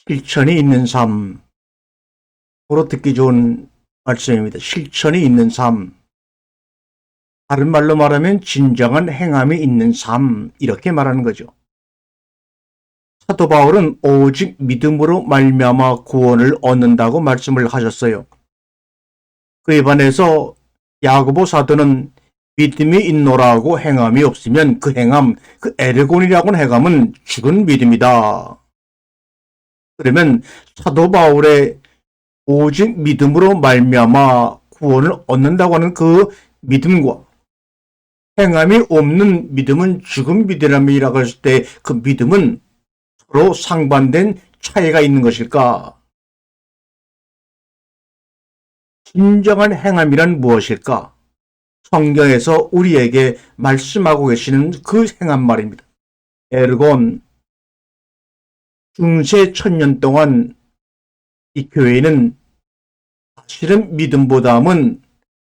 실천이 있는 삶. 바로 듣기 좋은 말씀입니다. 실천이 있는 삶. 다른 말로 말하면 진정한 행함이 있는 삶. 이렇게 말하는 거죠. 사도 바울은 오직 믿음으로 말미암아 구원을 얻는다고 말씀을 하셨어요. 그에 반해서 야고보 사도는 믿음이 있노라고 행함이 없으면 그 행함, 그 에르곤이라고 하는 행함은 죽은 믿음이다. 그러면 사도 바울의 오직 믿음으로 말미암아 구원을 얻는다고 하는 그 믿음과 행함이 없는 믿음은 죽은 믿음이라고 했을 때 그 믿음은 서로 상반된 차이가 있는 것일까? 진정한 행함이란 무엇일까? 성경에서 우리에게 말씀하고 계시는 그 행함 말입니다. 에르곤, 중세 1000년 동안 이 교회는 사실은 믿음보다는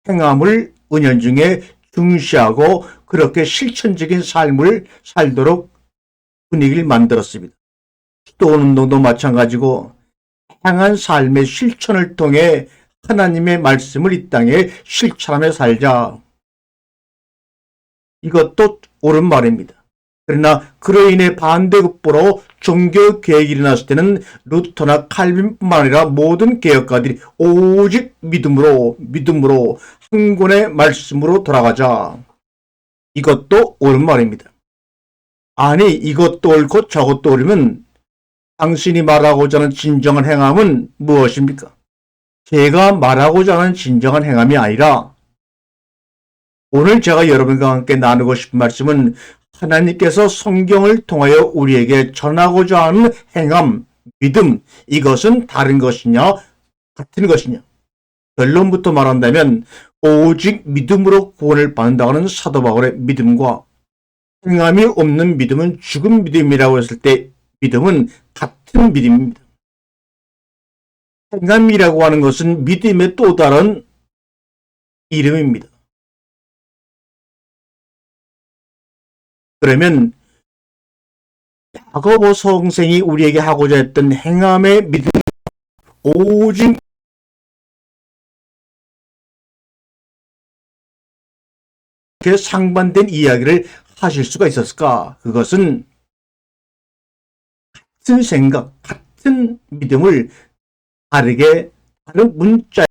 행함을 은연중에 중시하고 그렇게 실천적인 삶을 살도록 분위기를 만들었습니다. 기도운동도 마찬가지고 행한 삶의 실천을 통해 하나님의 말씀을 이 땅에 실천하며 살자. 이것도 옳은 말입니다. 그러나 그로 인해 반대급부로 종교 개혁이 일어났을 때는 루터나 칼빈뿐만 아니라 모든 개혁가들이 오직 믿음으로 한 권의 말씀으로 돌아가자. 이것도 옳은 말입니다. 아니 이것도 옳고 저것도 옳으면 당신이 말하고자 하는 진정한 행함은 무엇입니까? 제가 말하고자 하는 진정한 행함이 아니라 오늘 제가 여러분과 함께 나누고 싶은 말씀은 하나님께서 성경을 통하여 우리에게 전하고자 하는 행함, 믿음, 이것은 다른 것이냐, 같은 것이냐. 결론부터 말한다면 오직 믿음으로 구원을 받는다는 사도 바울의 믿음과 행함이 없는 믿음은 죽은 믿음이라고 했을 때 믿음은 같은 믿음입니다. 행함이라고 하는 것은 믿음의 또 다른 이름입니다. 그러면 야고보 성생이 우리에게 하고자 했던 행함의 믿음, 오직 이렇게 상반된 이야기를 하실 수가 있었을까? 그것은 같은 생각, 같은 믿음을 다르게 다른 문자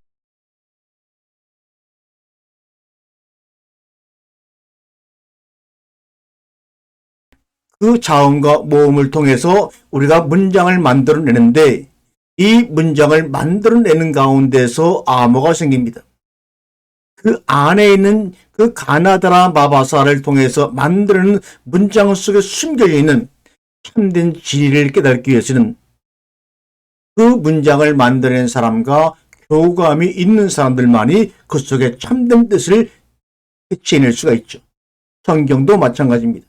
그 자음과 모음을 통해서 우리가 문장을 만들어내는데 이 문장을 만들어내는 가운데서 암호가 생깁니다. 그 안에 있는 그 가나다라 마바사를 통해서 만드는 문장 속에 숨겨져 있는 참된 진리를 깨닫기 위해서는 그 문장을 만들어낸 사람과 교감이 있는 사람들만이 그 속에 참된 뜻을 캐치해낼 수가 있죠. 성경도 마찬가지입니다.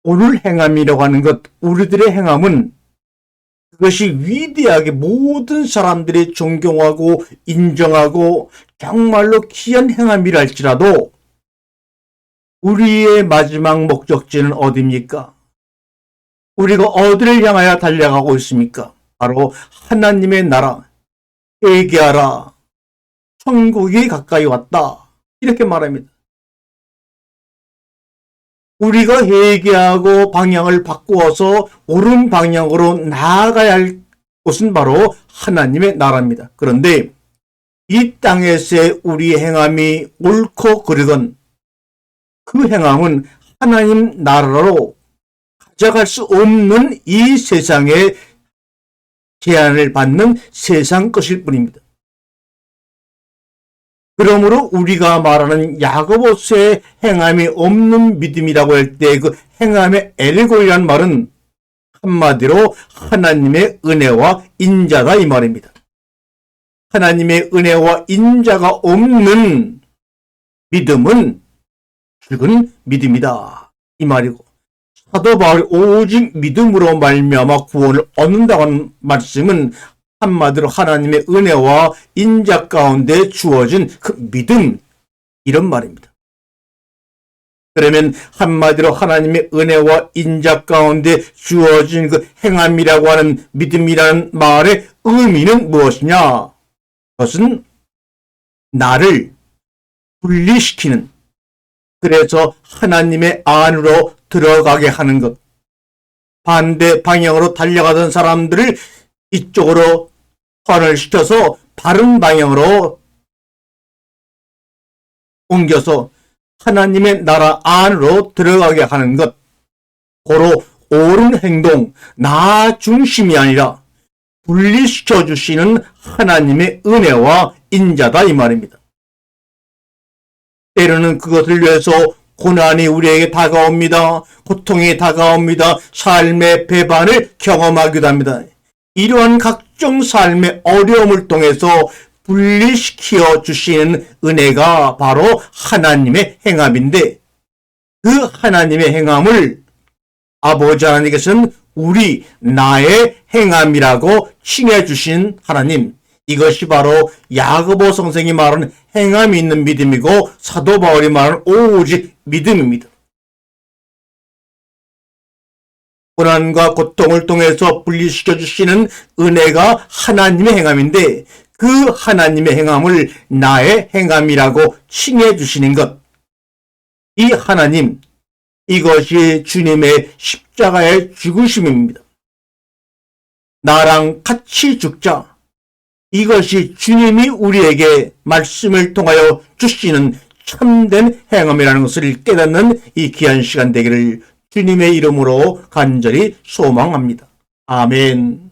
오늘 행함이라고 하는 것, 우리들의 행함은 그것이 위대하게 모든 사람들이 존경하고 인정하고 정말로 귀한 행함이라 할지라도 우리의 마지막 목적지는 어디입니까? 우리가 어디를 향하여 달려가고 있습니까? 바로 하나님의 나라, 회개하라, 천국이 가까이 왔다. 이렇게 말합니다. 우리가 회개하고 방향을 바꾸어서 옳은 방향으로 나아가야 할 곳은 바로 하나님의 나라입니다. 그런데 이 땅에서의 우리의 행함이 옳고 그르건 그 행함은 하나님 나라로 가져갈 수 없는 이 세상의 제한을 받는 세상 것일 뿐입니다. 그러므로 우리가 말하는 야고보서의 행함이 없는 믿음이라고 할 때 그 행함의 에르골이라는 말은 한마디로 하나님의 은혜와 인자다 이 말입니다. 하나님의 은혜와 인자가 없는 믿음은 죽은 믿음이다 이 말이고 사도 바울이 오직 믿음으로 말미암아 구원을 얻는다고 하는 말씀은 한마디로 하나님의 은혜와 인자 가운데 주어진 그 믿음 이런 말입니다. 그러면 한마디로 하나님의 은혜와 인자 가운데 주어진 그 행함이라고 하는 믿음이라는 말의 의미는 무엇이냐? 그것은 나를 분리시키는, 그래서 하나님의 안으로 들어가게 하는 것. 반대 방향으로 달려가던 사람들을 이쪽으로 턴을 시켜서 바른 방향으로 옮겨서 하나님의 나라 안으로 들어가게 하는 것. 고로 옳은 행동, 나 중심이 아니라 분리시켜 주시는 하나님의 은혜와 인자다 이 말입니다. 때로는 그것을 위해서 고난이 우리에게 다가옵니다. 고통이 다가옵니다. 삶의 배반을 경험하기도 합니다. 이러한 각종 삶의 어려움을 통해서 분리시켜 주시는 은혜가 바로 하나님의 행함인데, 그 하나님의 행함을 아버지 하나님께서는 나의 행함이라고 칭해 주신 하나님, 이것이 바로 야고보 선생이 말하는 행함이 있는 믿음이고 사도 바울이 말하는 오직 믿음입니다. 고난과 고통을 통해서 분리시켜 주시는 은혜가 하나님의 행함인데, 그 하나님의 행함을 나의 행함이라고 칭해 주시는 것, 이 하나님, 이것이 주님의 십자가의 죽으심입니다. 나랑 같이 죽자, 이것이 주님이 우리에게 말씀을 통하여 주시는 참된 행함이라는 것을 깨닫는 이 귀한 시간 되기를 주님의 이름으로 간절히 소망합니다. 아멘.